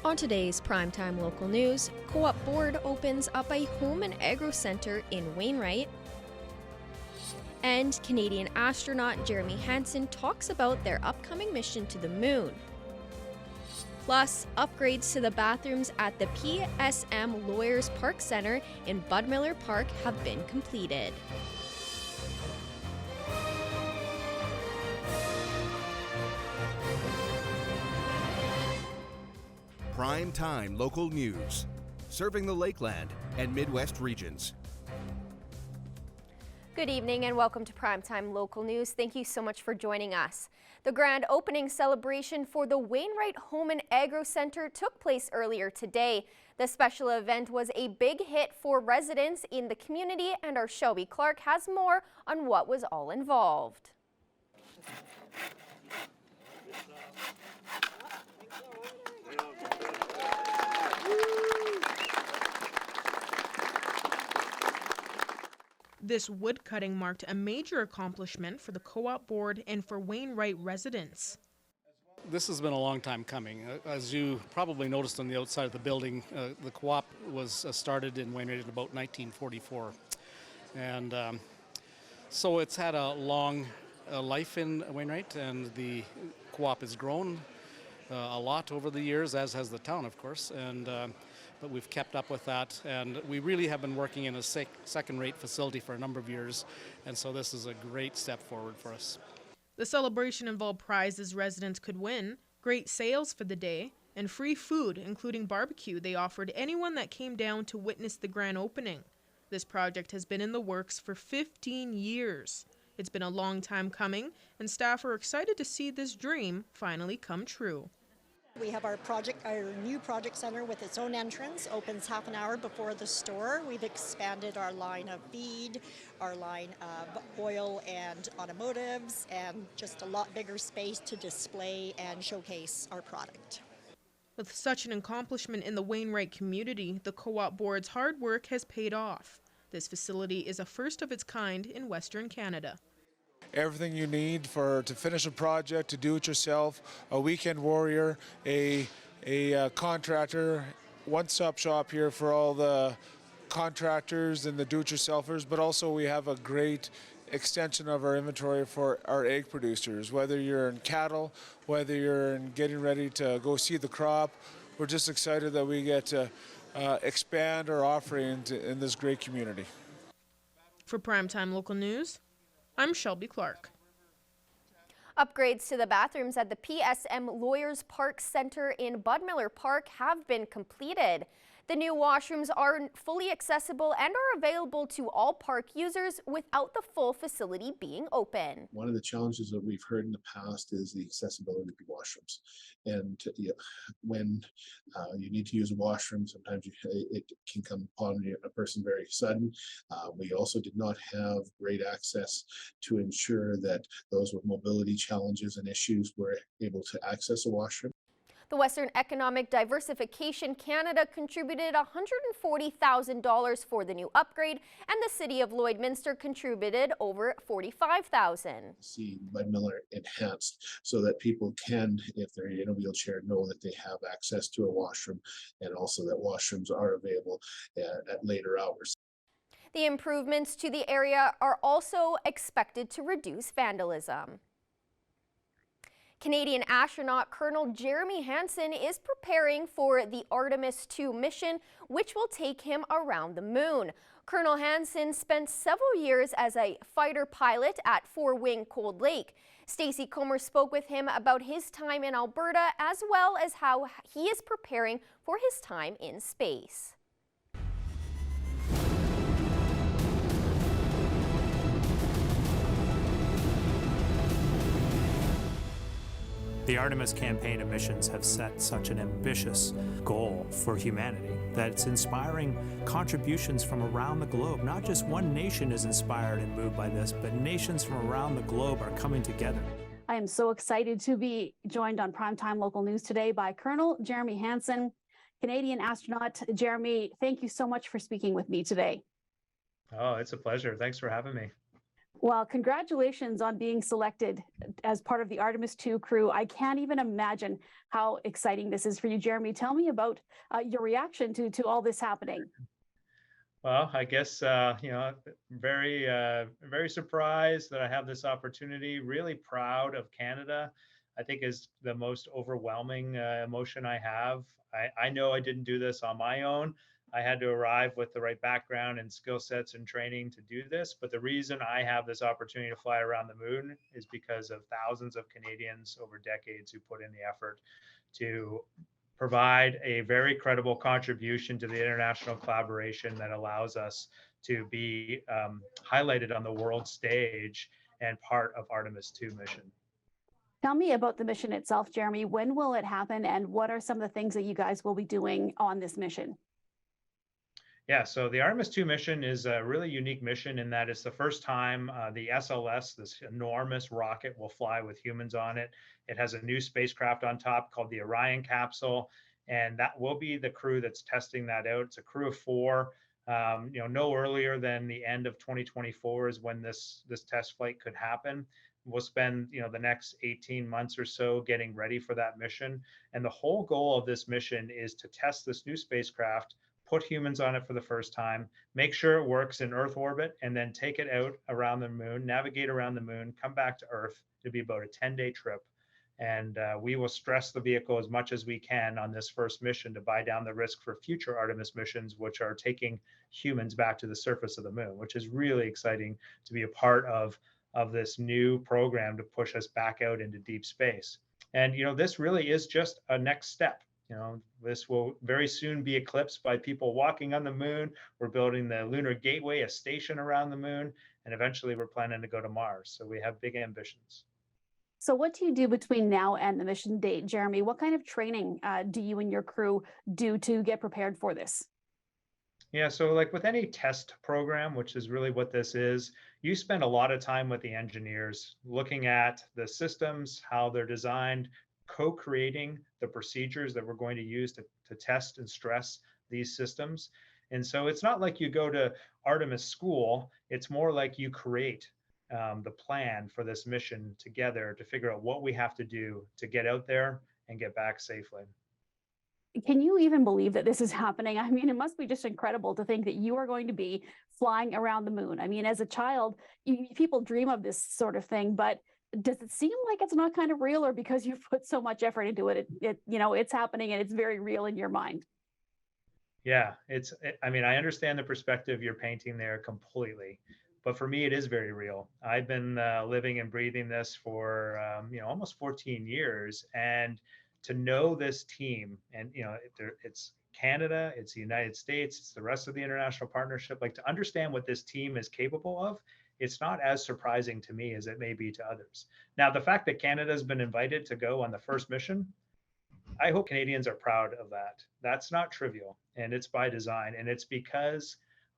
On today's Primetime Local News, Co-op Board opens up a home and agro center in Wainwright, and Canadian astronaut Jeremy Hansen talks about their upcoming mission to the moon. Plus, upgrades to the bathrooms at the PSM Lawyers Park Center in Bud Miller Park have been completed. Prime Time Local News, serving the Lakeland and Midwest regions. Good evening and welcome to Primetime Local News. Thank you so much for joining us. The grand opening celebration for the Wainwright Home and Agro Center took place earlier today. The special event was a big hit for residents in the community, and our Shelby Clark has more on what was all involved. This wood cutting marked a major accomplishment for the Co-op Board and for Wainwright residents. This has been a long time coming. As you probably noticed on the outside of the building, the co-op was started in Wainwright in about 1944. And so it's had a long life in Wainwright, and the co-op has grown a lot over the years, as has the town, of course. And but we've kept up with that, and we really have been working in a second-rate facility for a number of years, and so this is a great step forward for us. The celebration involved prizes residents could win, great sales for the day, and free food, including barbecue they offered anyone that came down to witness the grand opening. This project has been in the works for 15 years. It's been a long time coming, and staff are excited to see this dream finally come true. We have our new project center with its own entrance, opens half an hour before the store. We've expanded our line of feed, our line of oil and automotives, and just a lot bigger space to display and showcase our product. With such an accomplishment in the Wainwright community, the Co-op Board's hard work has paid off. This facility is a first of its kind in Western Canada. Everything you need to finish a project, to do it yourself, a weekend warrior, a contractor, one-stop shop here for all the contractors and the do-it-yourselfers, but also we have a great extension of our inventory for our egg producers. Whether you're in cattle, whether you're in getting ready to go see the crop, we're just excited that we get to expand our offerings in this great community. For Primetime Local News, I'm Shelby Clark. Upgrades to the bathrooms at the PSM Lawyers Park Center in Bud Miller Park have been completed. The new washrooms are fully accessible and are available to all park users without the full facility being open. One of the challenges that we've heard in the past is the accessibility of washrooms. And when you need to use a washroom, sometimes it can come upon a person very sudden. We also did not have great access to ensure that those with mobility challenges and issues were able to access a washroom. The Western Economic Diversification Canada contributed $140,000 for the new upgrade, and the City of Lloydminster contributed over $45,000. See Bud Miller enhanced so that people can, if they're in a wheelchair, know that they have access to a washroom, and also that washrooms are available at later hours. The improvements to the area are also expected to reduce vandalism. Canadian astronaut Colonel Jeremy Hansen is preparing for the Artemis II mission, which will take him around the moon. Colonel Hansen spent several years as a fighter pilot at Four Wing Cold Lake. Stacey Comer spoke with him about his time in Alberta, as well as how he is preparing for his time in space. The Artemis campaign of missions have set such an ambitious goal for humanity that it's inspiring contributions from around the globe. Not just one nation is inspired and moved by this, but nations from around the globe are coming together. I am so excited to be joined on Primetime Local News today by Colonel Jeremy Hansen, Canadian astronaut. Jeremy, thank you so much for speaking with me today. Oh, it's a pleasure. Thanks for having me. Well, congratulations on being selected as part of the Artemis II crew. I can't even imagine how exciting this is for you, Jeremy. Tell me about your reaction to all this happening. Well, I guess very surprised that I have this opportunity. Really proud of Canada. I think is the most overwhelming emotion I have. I know I didn't do this on my own. I had to arrive with the right background and skill sets and training to do this. But the reason I have this opportunity to fly around the moon is because of thousands of Canadians over decades who put in the effort to provide a very credible contribution to the international collaboration that allows us to be highlighted on the world stage and part of Artemis II mission. Tell me about the mission itself, Jeremy. When will it happen, and what are some of the things that you guys will be doing on this mission? Yeah, so the Artemis II mission is a really unique mission in that it's the first time the SLS, this enormous rocket, will fly with humans on it. It has a new spacecraft on top called the Orion capsule, and that will be the crew that's testing that out. It's a crew of 4. No earlier than the end of 2024 is when this test flight could happen. We'll spend the next 18 months or so getting ready for that mission, and the whole goal of this mission is to test this new spacecraft, put humans on it for the first time, make sure it works in Earth orbit, and then take it out around the moon, navigate around the moon, come back to Earth. It'll be about a 10-day trip. And we will stress the vehicle as much as we can on this first mission to buy down the risk for future Artemis missions, which are taking humans back to the surface of the moon, which is really exciting to be a part of this new program to push us back out into deep space. And, this really is just a next step. This will very soon be eclipsed by people walking on the moon. We're building the Lunar Gateway, a station around the moon, and eventually we're planning to go to Mars. So we have big ambitions. So what do you do between now and the mission date, Jeremy? What kind of training do you and your crew do to get prepared for this? Yeah, so like with any test program, which is really what this is, you spend a lot of time with the engineers looking at the systems, how they're designed, co-creating the procedures that we're going to use to test and stress these systems. And so it's not like you go to Artemis school, it's more like you create the plan for this mission together to figure out what we have to do to get out there and get back safely. Can you even believe that this is happening? I mean, it must be just incredible to think that you are going to be flying around the moon. I mean, as a child, people dream of this sort of thing, but does it seem like it's not kind of real, or because you've put so much effort into it, it's happening and it's very real in your mind? Yeah, I understand the perspective you're painting there completely, but for me, it is very real. I've been living and breathing this for, almost 14 years. And to know this team, and, it's Canada, it's the United States, it's the rest of the international partnership, like to understand what this team is capable of, it's not as surprising to me as it may be to others. Now, the fact that Canada has been invited to go on the first mission, I hope Canadians are proud of that. That's not trivial, and it's by design. And it's because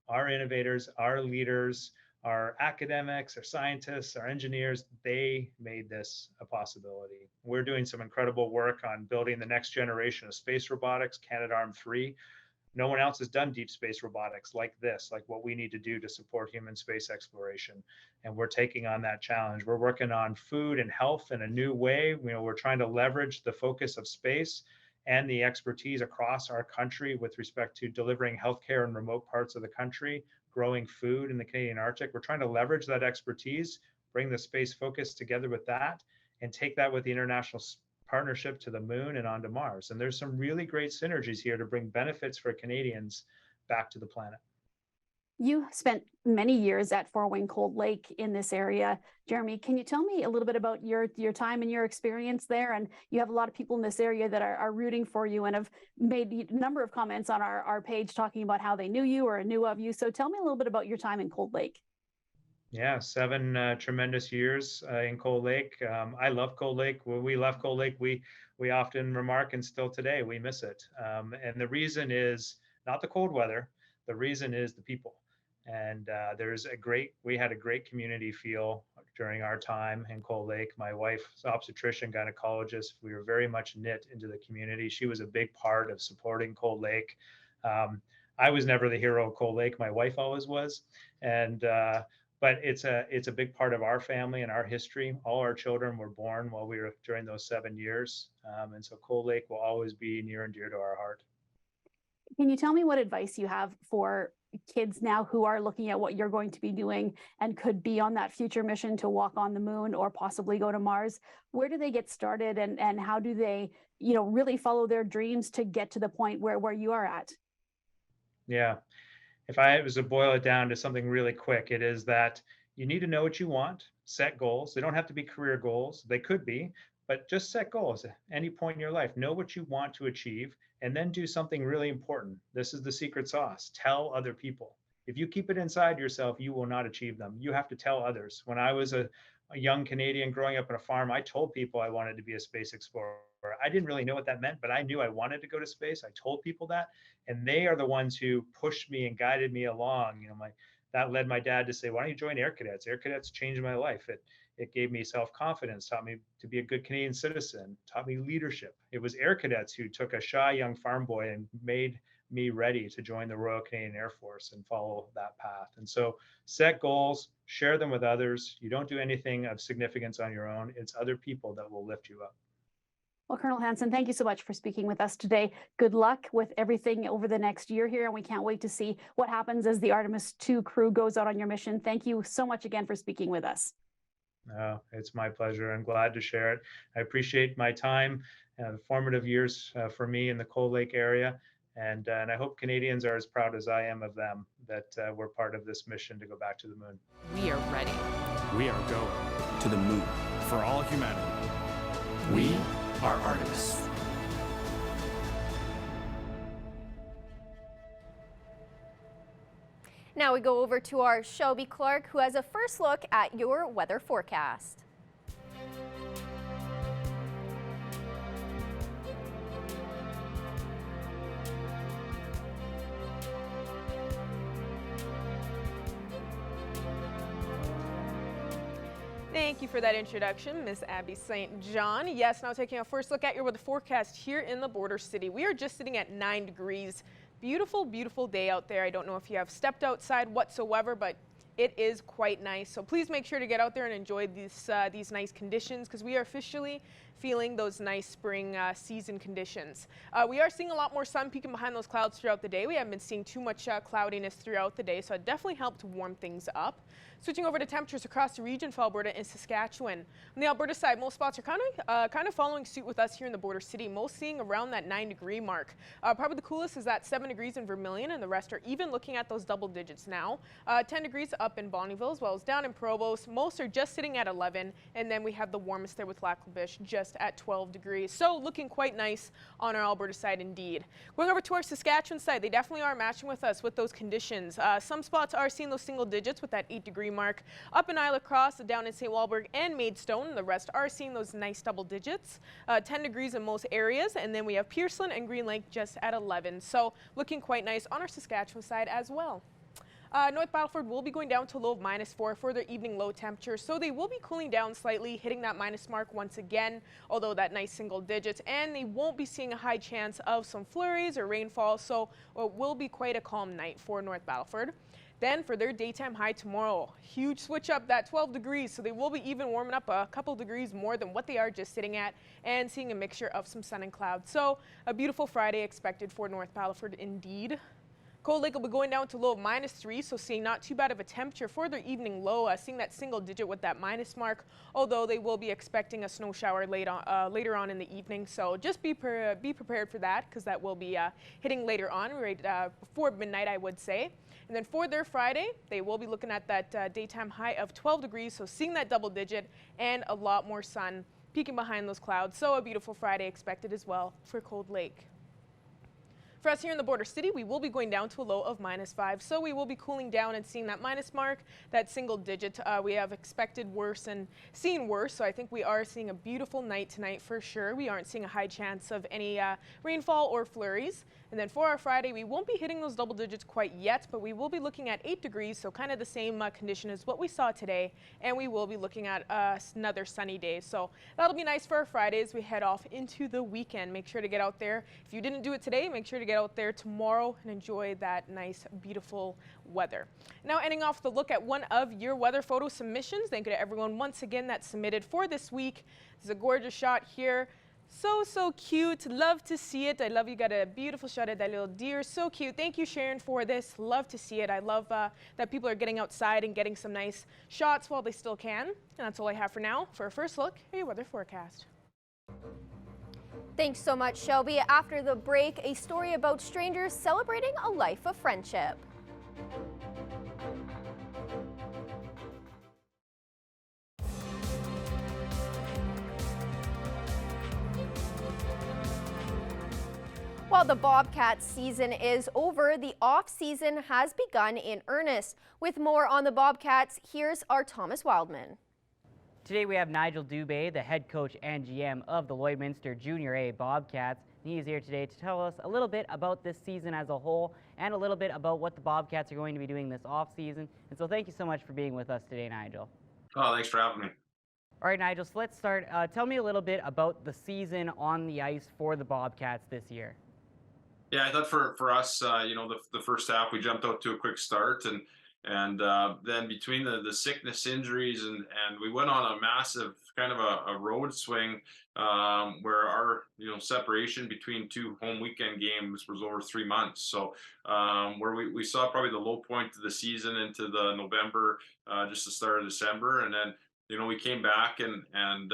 our innovators, our leaders, our academics, our scientists, our engineers, they made this a possibility. We're doing some incredible work on building the next generation of space robotics, Canadarm3. No one else has done deep space robotics like this, like what we need to do to support human space exploration. And we're taking on that challenge. We're working on food and health in a new way. We're trying to leverage the focus of space and the expertise across our country with respect to delivering healthcare in remote parts of the country, growing food in the Canadian Arctic. We're trying to leverage that expertise, bring the space focus together with that, and take that with the international partnership to the moon and onto Mars. And there's some really great synergies here to bring benefits for Canadians back to the planet. You spent many years at Four Wing Cold Lake in this area. Jeremy, can you tell me a little bit about your time and your experience there? And you have a lot of people in this area that are rooting for you and have made a number of comments on our page talking about how they knew you or knew of you. So tell me a little bit about your time in Cold Lake. Yeah, 7 tremendous years in Cold Lake. I love Cold Lake. When we left Cold Lake, we often remark, and still today, we miss it. And the reason is not the cold weather. The reason is the people. And we had a great community feel during our time in Cold Lake. My wife's obstetrician, gynecologist, we were very much knit into the community. She was a big part of supporting Cold Lake. I was never the hero of Cold Lake. My wife always was. but it's a big part of our family and our history. All our children were born while we were during those 7 years, and so Cold Lake will always be near and dear to our heart. Can you tell me what advice you have for kids now who are looking at what you're going to be doing and could be on that future mission to walk on the moon or possibly go to Mars? Where do they get started, and how do they, really follow their dreams to get to the point where you are at? Yeah. If I was to boil it down to something really quick, it is that you need to know what you want, set goals. They don't have to be career goals. They could be, but just set goals at any point in your life. Know what you want to achieve, and then do something really important. This is the secret sauce. Tell other people. If you keep it inside yourself, you will not achieve them. You have to tell others. When I was a young Canadian growing up on a farm, I told people I wanted to be a space explorer. I didn't really know what that meant, but I knew I wanted to go to space. I told people that, and they are the ones who pushed me and guided me along. That led my dad to say, "Why don't you join Air Cadets?" Air Cadets changed my life. It gave me self-confidence, taught me to be a good Canadian citizen, taught me leadership. It was Air Cadets who took a shy young farm boy and made me ready to join the Royal Canadian Air Force and follow that path. And so set goals, share them with others. You don't do anything of significance on your own. It's other people that will lift you up. Well, Colonel Hansen, thank you so much for speaking with us today. Good luck with everything over the next year here, and we can't wait to see what happens as the Artemis II crew goes out on your mission. Thank you so much again for speaking with us. It's my pleasure. I'm glad to share it. I appreciate my time, formative years for me in the Cold Lake area. And I hope Canadians are as proud as I am of them that we're part of this mission to go back to the moon. We are ready. We are going To the moon. for all humanity. We are Artemis. Now we go over to our Shelby Clark, who has a first look at your weather forecast. Thank you for that introduction, Miss Abby St. John. Yes, now taking a first look at your weather forecast here in the border city. We are just sitting at 9 degrees. Beautiful, beautiful day out there. I don't know if you have stepped outside whatsoever, but it is quite nice. So please make sure to get out there and enjoy these nice conditions, because we are officially feeling those nice spring season conditions. We are seeing a lot more sun peeking behind those clouds throughout the day. We haven't been seeing too much cloudiness throughout the day, so it definitely helped to warm things up. Switching over to temperatures across the region for Alberta and Saskatchewan. On the Alberta side, most spots are kind of following suit with us here in the border city, most seeing around that 9-degree mark. Probably the coolest is at 7 degrees in Vermilion, and the rest are even looking at those double digits now. 10 degrees up in Bonnyville, as well as down in Provost. Most are just sitting at 11, and then we have the warmest there with Lac La Biche just at 12 degrees. So looking quite nice on our Alberta side indeed. Going over to our Saskatchewan side, they definitely are matching with us with those conditions. Some spots are seeing those single digits with that 8-degree mark. Up in Isle Cross, down in St. Walburg and Maidstone, the rest are seeing those nice double digits. 10 degrees in most areas, and then we have Pearson and Green Lake just at 11. So looking quite nice on our Saskatchewan side as well. North Battleford will be going down to a low of -4 for their evening low temperature, so they will be cooling down slightly, hitting that minus mark once again, although that nice single digits, and they won't be seeing a high chance of some flurries or rainfall, so it will be quite a calm night for North Battleford. Then for their daytime high tomorrow, huge switch up, that 12 degrees, so they will be even warming up a couple degrees more than what they are just sitting at, and seeing a mixture of some sun and clouds. So a beautiful Friday expected for North Battleford indeed. Cold Lake will be going down to a low of -3, so seeing not too bad of a temperature for their evening low, seeing that single digit with that minus mark, although they will be expecting a snow shower later on in the evening. So just be prepared for that, because that will be hitting later on, right before midnight, I would say. And then for their Friday, they will be looking at that daytime high of 12 degrees, so seeing that double digit and a lot more sun peeking behind those clouds. So a beautiful Friday expected as well for Cold Lake. For us here in the border city, we will be going down to a low of -5, so we will be cooling down and seeing that minus mark, that single digit. We have expected worse and seen worse, so I think we are seeing a beautiful night tonight for sure. We aren't seeing a high chance of any rainfall or flurries. And then for our Friday, we won't be hitting those double digits quite yet, but we will be looking at 8 degrees, so kind of the same condition as what we saw today, and we will be looking at another sunny day. So that'll be nice for our Friday as we head off into the weekend. Make sure to get out there. If you didn't do it today, make sure to get get out there tomorrow and enjoy that nice, beautiful weather. Now, ending off the look at one of your weather photo submissions. Thank you to everyone once again that submitted for this week. There's a gorgeous shot here. So cute. Love to see it. I love you got a beautiful shot of that little deer. So cute. Thank you, Sharon, for this. Love to see it. I love that people are getting outside and getting some nice shots while they still can. And that's all I have for now. For a first look at your weather forecast. Thanks so much, Shelby. After the break, a story about strangers celebrating a life of friendship. While the Bobcats season is over, the off-season has begun in earnest. With more on the Bobcats, here's our Thomas Wildman. Today we have Nigel Dubé, the head coach and GM of the Lloydminster Junior A Bobcats. He is here today to tell us a little bit about this season as a whole and a little bit about what the Bobcats are going to be doing this off-season. And so thank you so much for being with us today, Nigel. Oh, thanks for having me. All right, Nigel, so let's start. Tell me a little bit about the season on the ice for the Bobcats this year. Yeah, I thought for us, the first half we jumped out to a quick start, and then between the sickness, injuries, and we went on a massive kind of a road swing where our separation between two home weekend games was over 3 months. So where we saw probably the low point of the season into the November, just the start of December, and then we came back and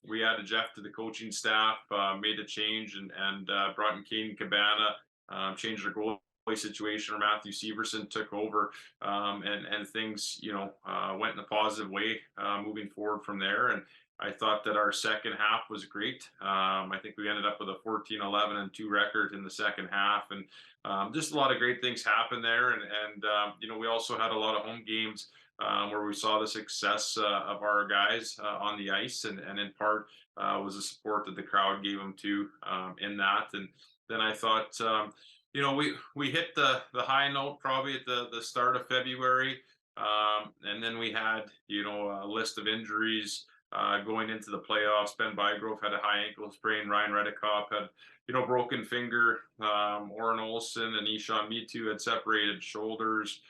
we added Jeff to the coaching staff, made a change, and brought in Caden Cabana, changed our goalie situation, or Matthew Severson took over, and things went in a positive way moving forward from there. And I thought that our second half was great. I think we ended up with a 14-11-2 record in the second half, and just a lot of great things happened there. And we also had a lot of home games where we saw the success of our guys on the ice, and in part was the support that the crowd gave them too in that. And then I thought, we hit the high note probably at the start of February, and then we had a list of injuries going into the playoffs. Ben Bygrove had a high ankle sprain. Ryan Redekop had broken finger. Oren Olsen and Ishan Mitu had separated shoulders.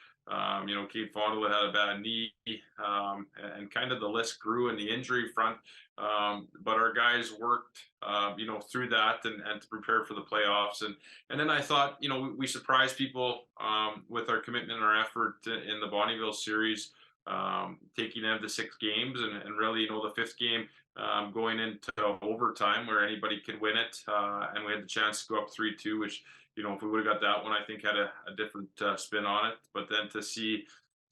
Kate Fondle had a bad knee, and kind of the list grew in the injury front. But our guys worked, through that and to prepare for the playoffs. And then I thought, we surprised people with our commitment and our effort in the Bonnyville series, taking them to 6 games, and really, the 5th game going into overtime where anybody could win it. And we had the chance to go up 3-2, which, if we would have got that one, I think had a different spin on it. But then to see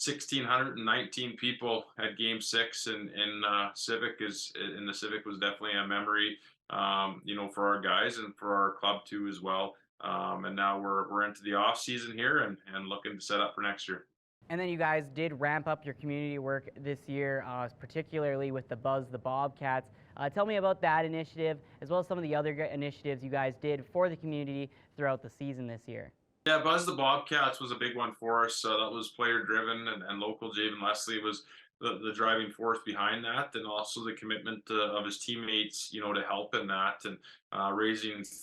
1,619 people at Game 6 in Civic was definitely a memory, for our guys and for our club too as well. And now we're into the off season here and looking to set up for next year. And then you guys did ramp up your community work this year, particularly with the Buzz the Bobcats. Tell me about that initiative, as well as some of the other initiatives you guys did for the community throughout the season this year. Yeah, Buzz the Bobcats was a big one for us. That was player driven, and local Javen Leslie was the driving force behind that, and also the commitment of his teammates, to help in that, and raising just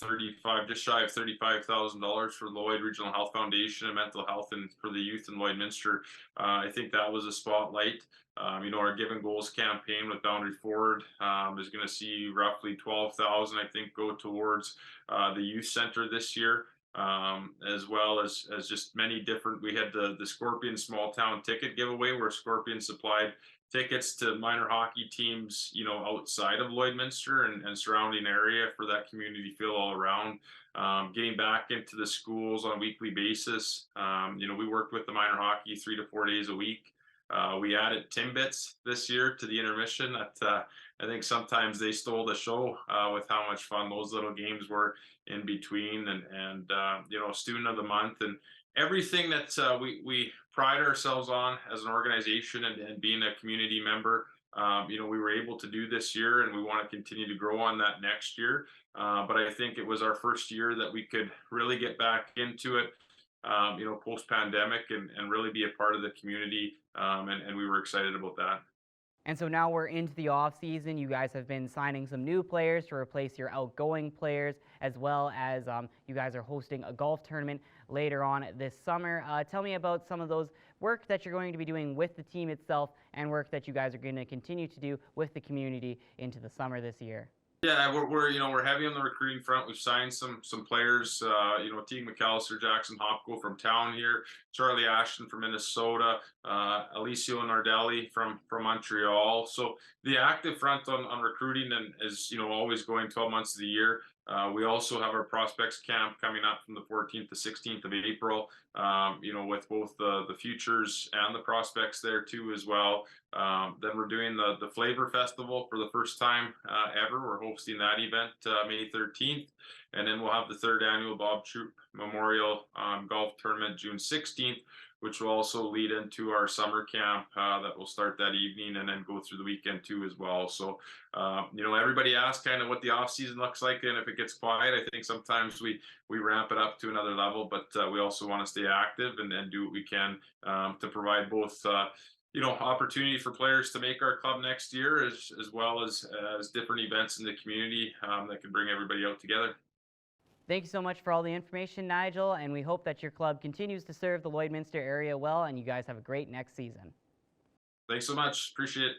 shy of $35,000 for Lloyd Regional Health Foundation and mental health and for the youth in Lloydminster. I think that was a spotlight. Our Given Goals campaign with Boundary Forward is going to see roughly $12,000, I think, go towards the youth center this year. As well as just many different, we had the Scorpion Small Town Ticket giveaway where Scorpion supplied tickets to minor hockey teams, outside of Lloydminster and surrounding area for that community feel all around. Getting back into the schools on a weekly basis. We worked with the minor hockey 3 to 4 days a week. We added Timbits this year to the intermission. That I think sometimes they stole the show with how much fun those little games were in between, and student of the month, and everything that we pride ourselves on as an organization and being a community member. We were able to do this year, and we want to continue to grow on that next year. But I think it was our first year that we could really get back into it, post-pandemic, and really be a part of the community. And we were excited about that. And so now we're into the off season. You guys have been signing some new players to replace your outgoing players, as well as you guys are hosting a golf tournament later on this summer. Tell me about some of those work that you're going to be doing with the team itself and work that you guys are going to continue to do with the community into the summer this year. Yeah, we're heavy on the recruiting front. We've signed some players. Teague McAllister, Jackson Hopko from town here, Charlie Ashton from Minnesota, Alicio Nardelli from Montreal. So the active front on recruiting and is always going 12 months of the year. We also have our prospects camp coming up from the 14th to 16th of April. With both the futures and the prospects there too as well. Then we're doing the Flavor Festival for the first time ever. We're hosting that event May 13th. And then we'll have the 3rd annual Bob Troop Memorial Golf Tournament June 16th, which will also lead into our summer camp that will start that evening and then go through the weekend too as well. So, everybody asks kind of what the off season looks like, and if it gets quiet, I think sometimes we ramp it up to another level, but we also want to stay active and do what we can to provide both opportunity for players to make our club next year, as well as different events in the community that can bring everybody out together. Thank you so much for all the information, Nigel, and we hope that your club continues to serve the Lloydminster area well, and you guys have a great next season. Thanks so much. Appreciate it.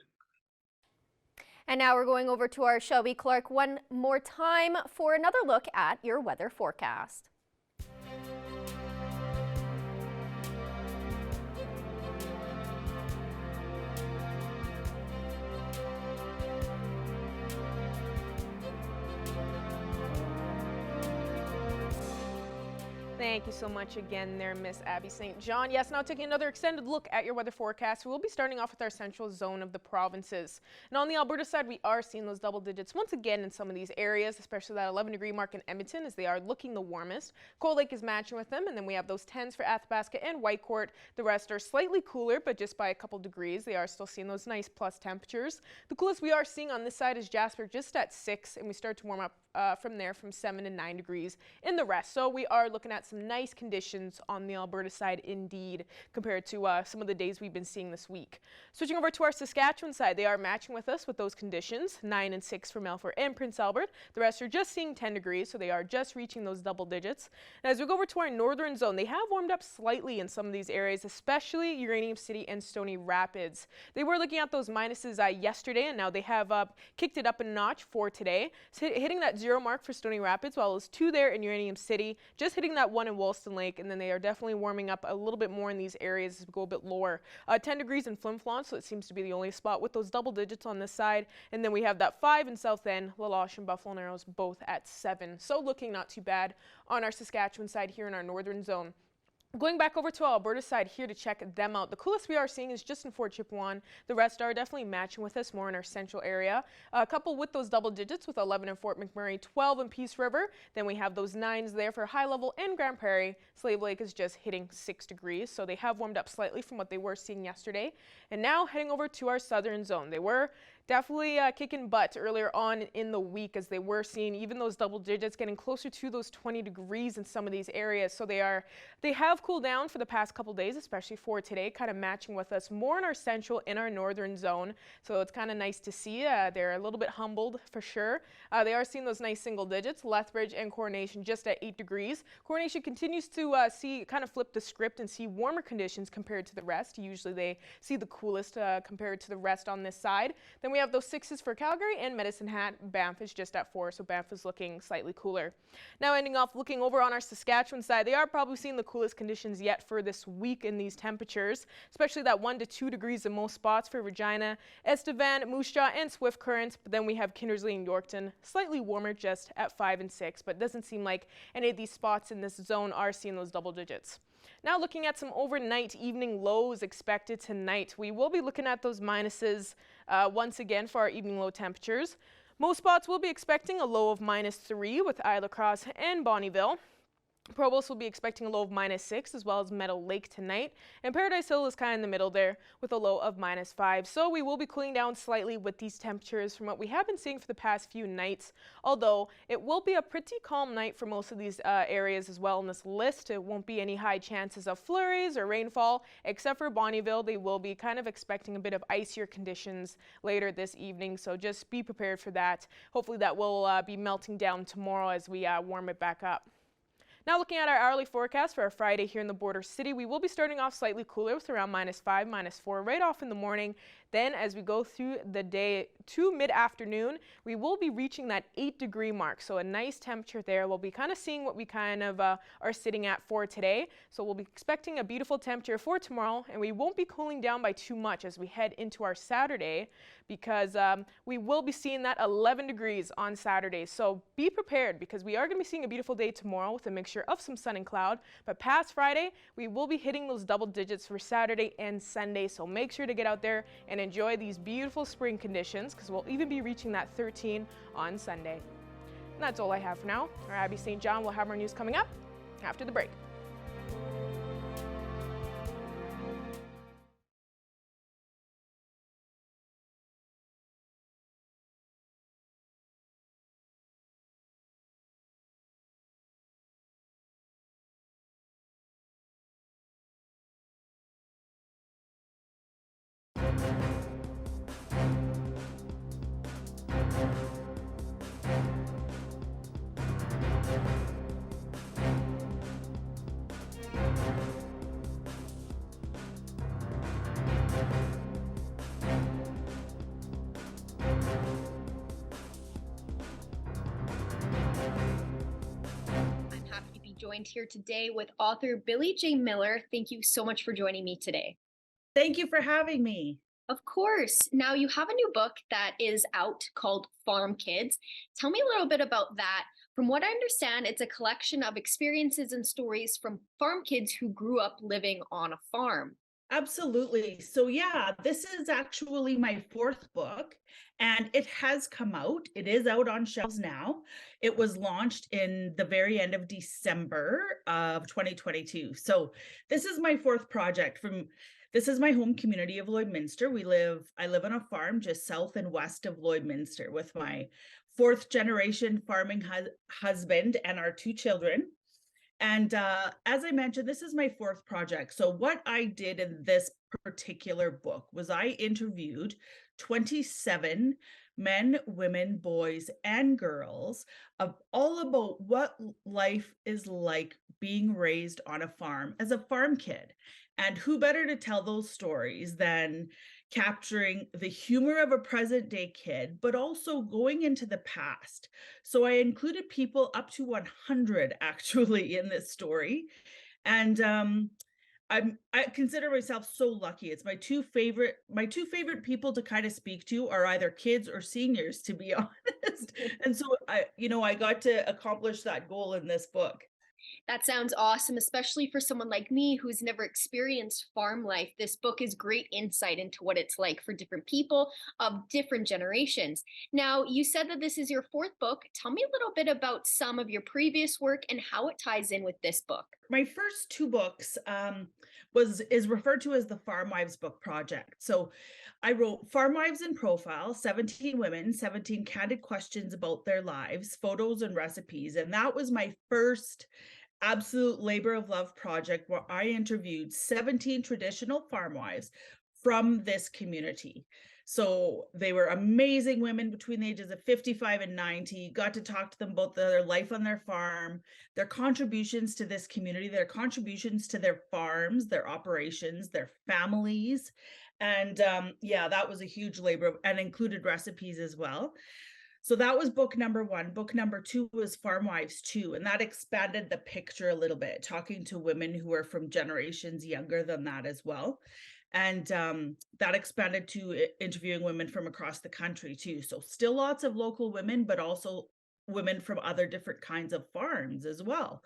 And now we're going over to our Shelby Clark one more time for another look at your weather forecast. Thank you so much again there, Miss Abby St. John. Yes, now taking another extended look at your weather forecast, we will be starting off with our central zone of the provinces. And on the Alberta side, we are seeing those double digits once again in some of these areas, especially that 11-degree mark in Edmonton, as they are looking the warmest. Cold Lake is matching with them, and then we have those 10s for Athabasca and Whitecourt. The rest are slightly cooler, but just by a couple degrees. They are still seeing those nice plus temperatures. The coolest we are seeing on this side is Jasper, just at 6, and we start to warm up from there from 7 to 9 degrees in the rest. So we are looking at some nice conditions on the Alberta side indeed, compared to some of the days we've been seeing this week. Switching over to our Saskatchewan side, they are matching with us with those conditions, 9 and 6 for Melfort and Prince Albert. The rest are just seeing 10 degrees, so they are just reaching those double digits. And as we go over to our northern zone, they have warmed up slightly in some of these areas, especially Uranium City and Stony Rapids. They were looking at those minuses yesterday, and now they have kicked it up a notch for today, so hitting that 0 mark for Stony Rapids, while it was 2 there in Uranium City, just hitting that 1 in Wollaston Lake, and then they are definitely warming up a little bit more in these areas as we go a bit lower. 10 degrees in Flin Flon, so it seems to be the only spot with those double digits on this side, and then we have that 5 in South End, La Loche and Buffalo Narrows both at 7, so looking not too bad on our Saskatchewan side here in our northern zone. Going back over to our Alberta side here to check them out, the coolest we are seeing is just in Fort Chipewyan. The rest are definitely matching with us more in our central area. A couple with those double digits with 11 in Fort McMurray, 12 in Peace River. Then we have those 9s there for High Level and Grand Prairie. Slave Lake is just hitting 6 degrees, so they have warmed up slightly from what they were seeing yesterday. And now heading over to our southern zone. They were definitely kicking butt earlier on in the week, as they were seeing even those double digits getting closer to those 20 degrees in some of these areas. So they have cooled down for the past couple days, especially for today, kind of matching with us more in our central, in our northern zone. So it's kind of nice to see. They're a little bit humbled for sure. They are seeing those nice single digits. Lethbridge and Coronation just at 8 degrees. Coronation continues to kind of flip the script and see warmer conditions compared to the rest. Usually they see the coolest compared to the rest on this side. Then we have those 6s for Calgary and Medicine Hat. Banff is just at 4, so Banff is looking slightly cooler. Now ending off looking over on our Saskatchewan side, they are probably seeing the coolest conditions yet for this week in these temperatures, especially that 1 to 2 degrees in most spots for Regina, Estevan, Moose Jaw, and Swift Current. But then we have Kindersley and Yorkton, slightly warmer, just at 5 and 6, but it doesn't seem like any of these spots in this zone are seeing those double digits. Now looking at some overnight evening lows expected tonight. We will be looking at those minuses once again for our evening low temperatures. Most spots will be expecting a low of -3 with Isla Cross and Bonnyville. Provost will be expecting a low of -6, as well as Meadow Lake tonight. And Paradise Hill is kind of in the middle there with a low of -5. So we will be cooling down slightly with these temperatures from what we have been seeing for the past few nights. Although it will be a pretty calm night for most of these areas as well in this list. It won't be any high chances of flurries or rainfall, except for Bonnyville. They will be kind of expecting a bit of icier conditions later this evening. So just be prepared for that. Hopefully that will be melting down tomorrow as we warm it back up. Now looking at our hourly forecast for our Friday here in the border city, we will be starting off slightly cooler with around -5, -4 right off in the morning. Then as we go through the day to mid-afternoon, we will be reaching that 8-degree mark. So a nice temperature there. We'll be kind of seeing what we kind of are sitting at for today. So we'll be expecting a beautiful temperature for tomorrow, and we won't be cooling down by too much as we head into our Saturday, because we will be seeing that 11 degrees on Saturday. So be prepared, because we are going to be seeing a beautiful day tomorrow with a mixture of some sun and cloud. But past Friday, we will be hitting those double digits for Saturday and Sunday. So make sure to get out there and enjoy these beautiful spring conditions, because we'll even be reaching that 13 on Sunday. And that's all I have for now. Our Abby St. John will have our news coming up after the break. Joined here today with author Billie J. Miller. Thank you so much for joining me today. Thank you for having me. Of course. Now you have a new book that is out called Farm Kids. Tell me a little bit about that. From what I understand, it's a collection of experiences and stories from farm kids who grew up living on a farm. Absolutely. So yeah, this is actually my 4th book, and it has come out. It is out on shelves now. It was launched in the very end of December of 2022. So this is my 4th project. This is my home community of Lloydminster. I live on a farm just south and west of Lloydminster with my 4th generation farming husband and our 2 children. And as I mentioned, this is my 4th project. So what I did in this particular book was I interviewed 27 men, women, boys, and girls all about what life is like being raised on a farm as a farm kid. And who better to tell those stories than capturing the humor of a present day kid, but also going into the past. So I included people up to 100 actually in this story. And I consider myself so lucky. It's my two favorite people to kind of speak to are either kids or seniors, to be honest. And so I got to accomplish that goal in this book. That sounds awesome, especially for someone like me who's never experienced farm life. This book is great insight into what it's like for different people of different generations. Now, you said that this is your 4th book. Tell me a little bit about some of your previous work and how it ties in with this book. My first 2 books is referred to as the Farm Wives Book Project. So I wrote Farm Wives in Profile, 17 women, 17 candid questions about their lives, photos and recipes. And that was my first absolute labor of love project where I interviewed 17 traditional farm wives from this community. So they were amazing women between the ages of 55 and 90, got to talk to them about their life on their farm, their contributions to this community, their contributions to their farms, their operations, their families. And that was a huge labor and included recipes as well. So that was book number 1. Book number 2 was Farm Wives 2, and that expanded the picture a little bit, talking to women who are from generations younger than that as well. And that expanded to interviewing women from across the country too. So still lots of local women, but also women from other different kinds of farms as well,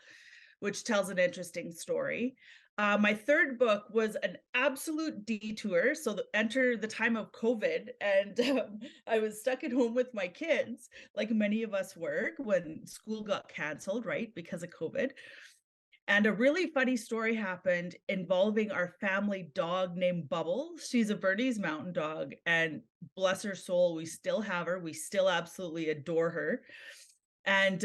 which tells an interesting story. My 3rd book was an absolute detour. So enter the time of COVID, and I was stuck at home with my kids, like many of us were when school got canceled, right, because of COVID. And a really funny story happened involving our family dog named Bubble. She's a Bernese Mountain Dog, and bless her soul, we still have her. We still absolutely adore her. And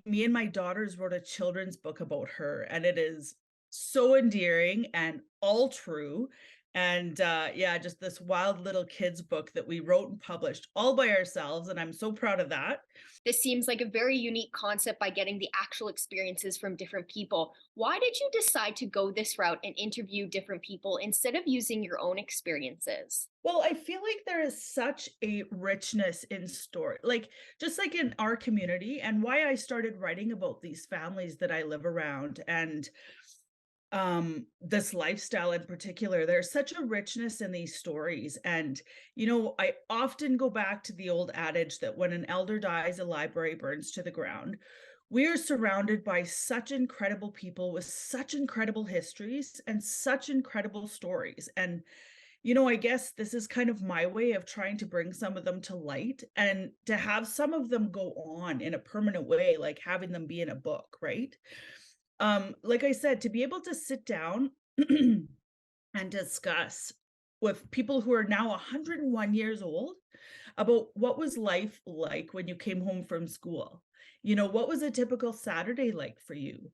me and my daughters wrote a children's book about her, and it is so endearing and all true. And yeah, just this wild little kids book that we wrote and published all by ourselves. And I'm so proud of that. This seems like a very unique concept by getting the actual experiences from different people. Why did you decide to go this route and interview different people instead of using your own experiences? Well, I feel like there is such a richness in story, like just like in our community, and why I started writing about these families that I live around and this lifestyle in particular. There's such a richness in these stories. And, you know, I often go back to the old adage that when an elder dies, a library burns to the ground. We are surrounded by such incredible people with such incredible histories and such incredible stories. And, you know, I guess this is kind of my way of trying to bring some of them to light and to have some of them go on in a permanent way, like having them be in a book, right? Like I said, to be able to sit down and discuss with people who are now 101 years old about what was life like when you came home from school. You know, what was a typical Saturday like for you?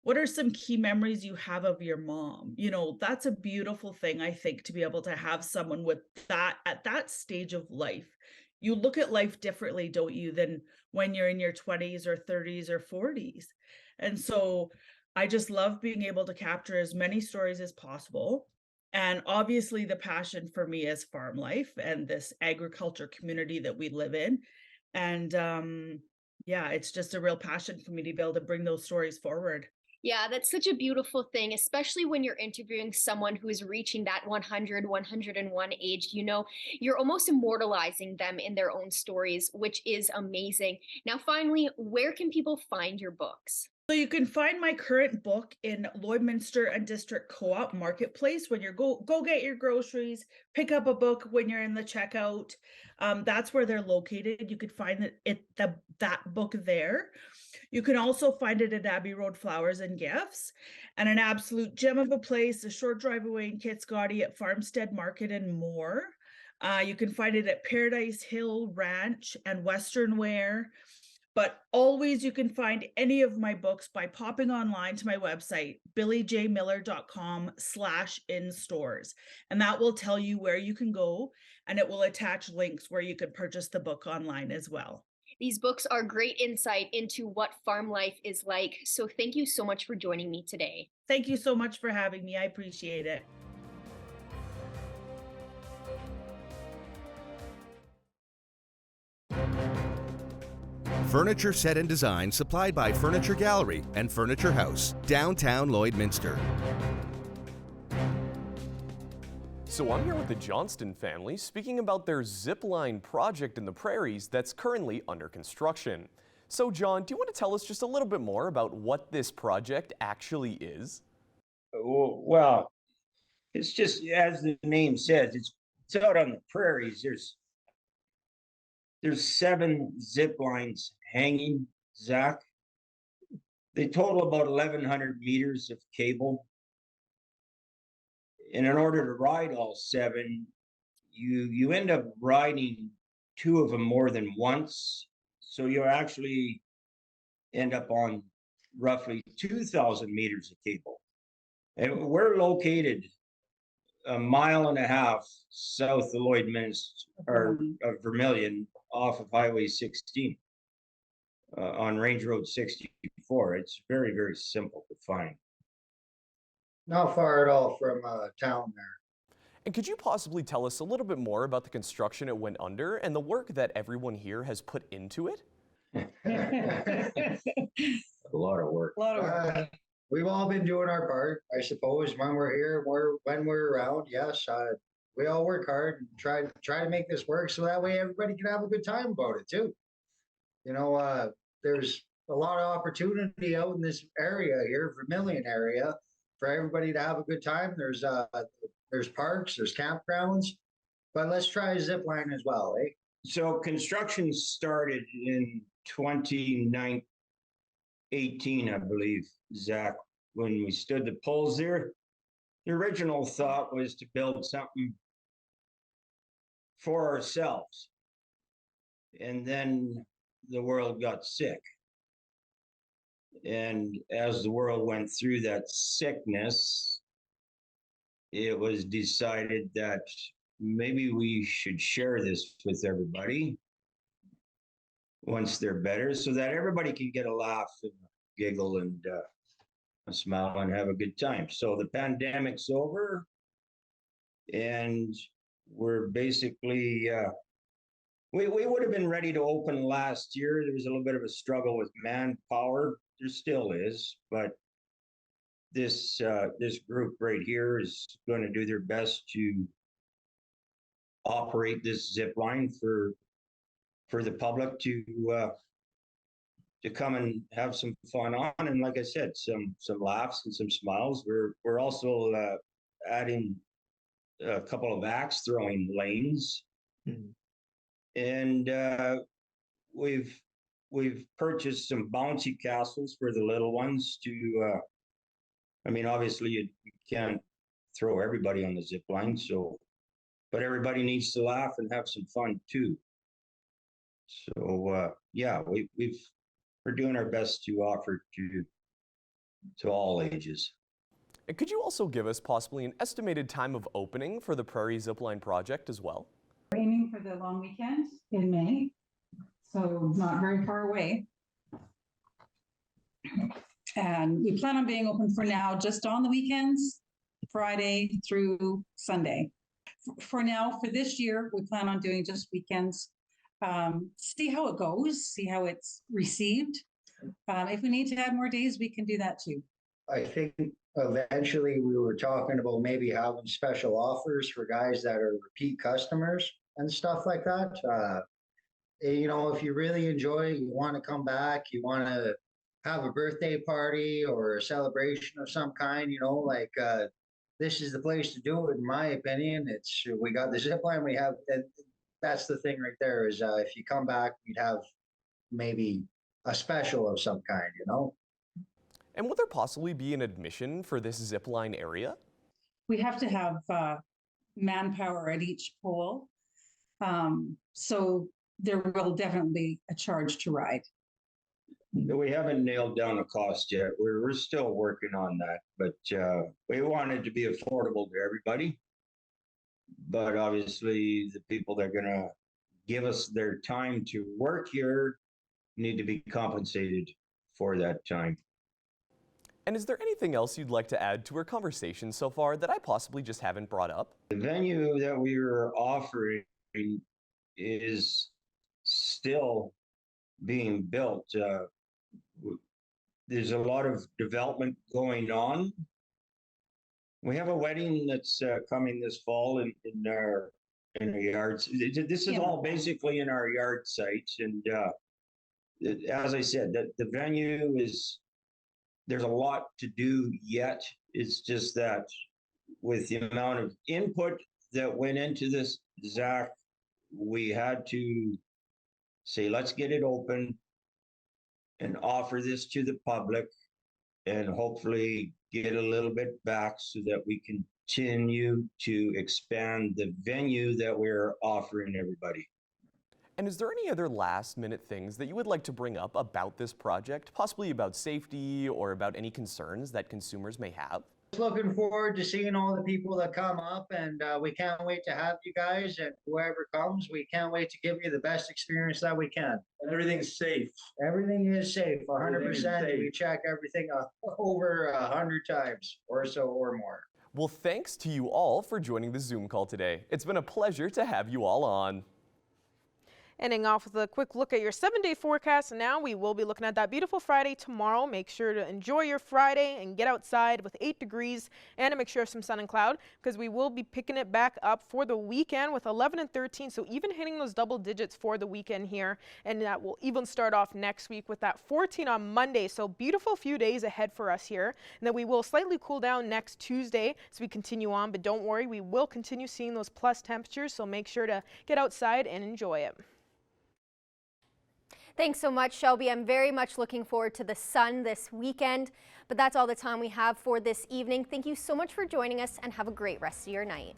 What are some key memories you have of your mom? You know, that's a beautiful thing, I think, to be able to have someone with that at that stage of life. You look at life differently, don't you, than when you're in your 20s or 30s or 40s. And so I just love being able to capture as many stories as possible. And obviously, the passion for me is farm life and this agriculture community that we live in. And yeah, it's just a real passion for me to be able to bring those stories forward. Yeah, that's such a beautiful thing, especially when you're interviewing someone who is reaching that 100, 101 age. You know, you're almost immortalizing them in their own stories, which is amazing. Now, finally, where can people find your books? So you can find my current book in Lloydminster and District Co-op Marketplace when you're go get your groceries, pick up a book when you're in the checkout. That's where they're located. You could find that book there. You can also find it at Abbey Road Flowers and Gifts, and an absolute gem of a place, a short drive away in Kitsgotty at Farmstead Market and more. You can find it at Paradise Hill Ranch and Western Wear. But always you can find any of my books by popping online to my website, billyjmiller.com/in-stores. And that will tell you where you can go, and it will attach links where you can purchase the book online as well. These books are great insight into what farm life is like. So thank you so much for joining me today. Thank you so much for having me. I appreciate it. Furniture set and design supplied by Furniture Gallery and Furniture House, downtown Lloydminster. So I'm here with the Johnston family speaking about their zipline project in the prairies that's currently under construction. So John, do you want to tell us just a little bit more about what this project actually is? Well, it's just as the name says, it's out on the prairies. There's 7 zip lines hanging, Zach. They total about 1,100 meters of cable. And in order to ride all 7, you end up riding 2 of them more than once. So you actually end up on roughly 2,000 meters of cable. And we're located a mile and a half south of Lloydminster, or of Vermilion, off of Highway 16 on Range Road 64. It's very, very simple to find. Not far at all from town there. And could you possibly tell us a little bit more about the construction it went under and the work that everyone here has put into it? A lot of work. We've all been doing our part, I suppose, when we're here, when we're around. Yes, we all work hard and try to make this work so that way everybody can have a good time about it too. You know, there's a lot of opportunity out in this area here, Vermilion area, for everybody to have a good time. There's parks, there's campgrounds, but let's try a zip line as well, eh? So construction started in 2018, I believe, Zach. when we stood the poles there, the original thought was to build something for ourselves. And then the world got sick. And as the world went through that sickness, it was decided that maybe we should share this with everybody once they're better, so that everybody can get a laugh and a giggle and a smile and have a good time. So the pandemic's over, and we're basically, we would have been ready to open last year. There was a little bit of a struggle with manpower. There still is, but this group right here is going to do their best to operate this zip line for the public to come and have some fun on, and like I said, some laughs and some smiles. We're also adding a couple of axe throwing lanes, and we've purchased some bouncy castles for the little ones to. I mean, obviously you can't throw everybody on the zip line, so, but everybody needs to laugh and have some fun too. So yeah, we're doing our best to offer to all ages. And could you also give us possibly an estimated time of opening for the Prairie Zipline project as well? We're aiming for the long weekend in May, so not very far away. And we plan on being open for now just on the weekends, Friday through Sunday. For now, for this year, we plan on doing just weekends. See how it goes, see how it's received. If we need to add more days, we can do that too. I think eventually we were talking about maybe having special offers for guys that are repeat customers and stuff like that. You know, if you really enjoy, you want to come back, you want to have a birthday party or a celebration of some kind, you know, like this is the place to do it, in my opinion. We got the zip line, we have, that's the thing right there is if you come back, we'd have maybe a special of some kind, you know. And would there possibly be an admission for this zip line area? We have to have manpower at each pole. So there will definitely be a charge to ride. We haven't nailed down a cost yet. We're still working on that, but we want it to be affordable to everybody. But obviously, the people that are going to give us their time to work here need to be compensated for that time. And is there anything else you'd like to add to our conversation so far that I possibly just haven't brought up? The venue that we are offering is still being built. There's a lot of development going on. We have a wedding that's coming this fall in our yards. This is all basically in our yard site, and as I said, the venue is. There's a lot to do yet. It's just that with the amount of input that went into this, Zach, we had to say, let's get it open and offer this to the public and hopefully get a little bit back so that we continue to expand the venue that we're offering everybody. And is there any other last minute things that you would like to bring up about this project, possibly about safety or about any concerns that consumers may have? Looking forward to seeing all the people that come up, and we can't wait to have you guys, and whoever comes, we can't wait to give you the best experience that we can. And everything's safe. Everything is safe, 100%. We check everything over 100 times or so or more. Well, thanks to you all for joining the Zoom call today. It's been a pleasure to have you all on. Ending off with a quick look at your 7-day forecast. Now we will be looking at that beautiful Friday tomorrow. Make sure to enjoy your Friday and get outside with 8 degrees and a mixture of some sun and cloud, because we will be picking it back up for the weekend with 11 and 13. So even hitting those double digits for the weekend here. And that will even start off next week with that 14 on Monday. So beautiful few days ahead for us here. And then we will slightly cool down next Tuesday as we continue on. But don't worry, we will continue seeing those plus temperatures. So make sure to get outside and enjoy it. Thanks so much, Shelby. I'm very much looking forward to the sun this weekend. But that's all the time we have for this evening. Thank you so much for joining us and have a great rest of your night.